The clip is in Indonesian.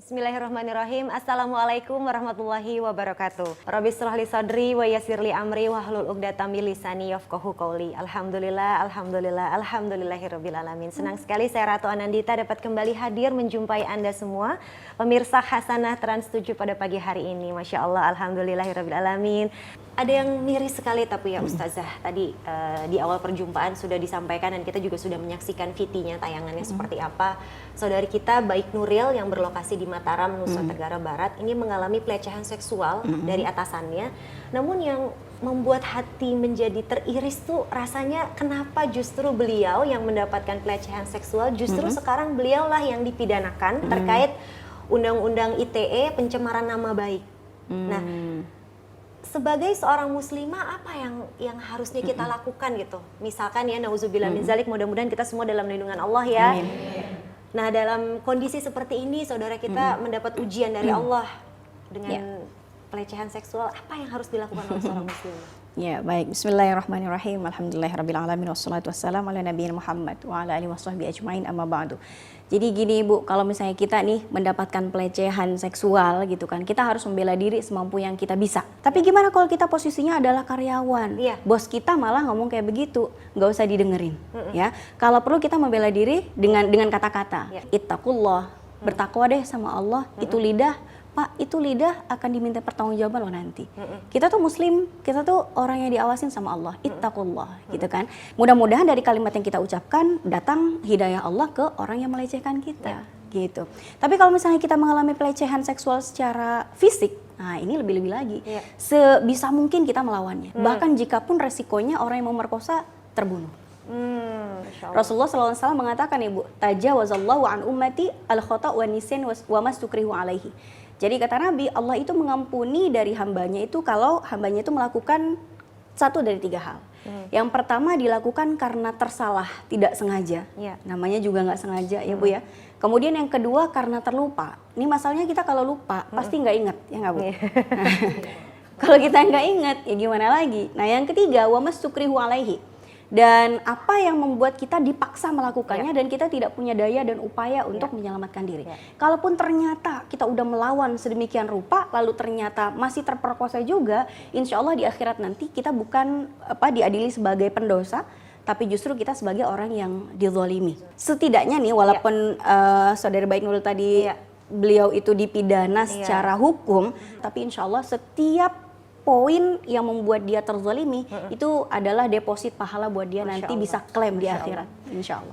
Bismillahirrahmanirrahim. Assalamualaikum warahmatullahi wabarakatuh. Rabbi shrah li sadri wa yassir li amri wahlul 'uqdatam min lisani yafqahu qawli. Alhamdulillahirabbil alamin. Senang sekali saya Ratu Anandita dapat kembali hadir menjumpai Anda semua pemirsa Hasanah Trans 7 pada pagi hari ini. Masya Allah, alhamdulillahirabbil alamin. Ada yang miris sekali tapi ya Ustazah, tadi di awal perjumpaan sudah disampaikan dan kita juga sudah menyaksikan VT-nya, tayangannya seperti apa. Saudari kita Baik Nuril yang berlokasi di Mataram, Nusa Tenggara Barat ini mengalami pelecehan seksual dari atasannya. Namun yang membuat hati menjadi teriris tuh rasanya kenapa justru beliau yang mendapatkan pelecehan seksual, justru sekarang beliaulah yang dipidanakan terkait Undang-Undang ITE pencemaran nama baik. Nah, sebagai seorang muslimah apa yang harusnya kita lakukan gitu? Misalkan ya, nauzubillah min zalik, mudah-mudahan kita semua dalam lindungan Allah ya. Amin. Nah, dalam kondisi seperti ini saudara kita mendapat ujian dari Allah dengan pelecehan seksual, apa yang harus dilakukan oleh seorang muslimah? Ya, baik. Bismillahirrahmanirrahim. Alhamdulillahirabbil alamin wassalatu wassalamu ala nabiyina Muhammad wa ala alihi washabbihi ajmain, amma ba'du. Jadi gini Bu, kalau misalnya kita nih mendapatkan pelecehan seksual gitu kan, kita harus membela diri semampu yang kita bisa. Tapi gimana kalau kita posisinya adalah karyawan? Bos kita malah ngomong kayak begitu, nggak usah didengerin. Ya, kalau perlu kita membela diri dengan kata-kata. Ittaqullah, bertakwa deh sama Allah. Itu lidah, Pak, itu lidah akan diminta pertanggungjawaban loh nanti. Kita tuh muslim, kita tuh orang yang diawasin sama Allah. Ittaqullah, gitu kan. Mudah-mudahan dari kalimat yang kita ucapkan datang hidayah Allah ke orang yang melecehkan kita, gitu. Tapi kalau misalnya kita mengalami pelecehan seksual secara fisik, nah ini lebih-lebih lagi. Sebisa mungkin kita melawannya. Bahkan jikapun resikonya orang yang memerkosa terbunuh. Rasulullah SAW mengatakan, Ibu, tajawazallahu an ummati al-khata' wa nisyan wa mastukrihu alaihi. Jadi kata Nabi, Allah itu mengampuni dari hambanya itu kalau hambanya itu melakukan satu dari tiga hal. Yang pertama dilakukan karena tersalah, tidak sengaja. Namanya juga nggak sengaja ya Bu ya. Kemudian yang kedua karena terlupa. Ini masalahnya kita kalau lupa pasti nggak ingat, ya nggak Bu? Kalau kita nggak ingat ya gimana lagi. Nah yang ketiga, wa mastukrihu alaihi. Dan apa yang membuat kita dipaksa melakukannya dan kita tidak punya daya dan upaya untuk menyelamatkan diri. Kalaupun ternyata kita udah melawan sedemikian rupa, lalu ternyata masih terperkosa juga, insya Allah di akhirat nanti kita bukan diadili sebagai pendosa, tapi justru kita sebagai orang yang dizalimi. Setidaknya nih, walaupun saudara Baik Nuril tadi beliau itu dipidana secara hukum, tapi insya Allah setiap poin yang membuat dia terzalimi itu adalah deposit pahala buat dia nanti bisa klaim di akhirat, insya Allah.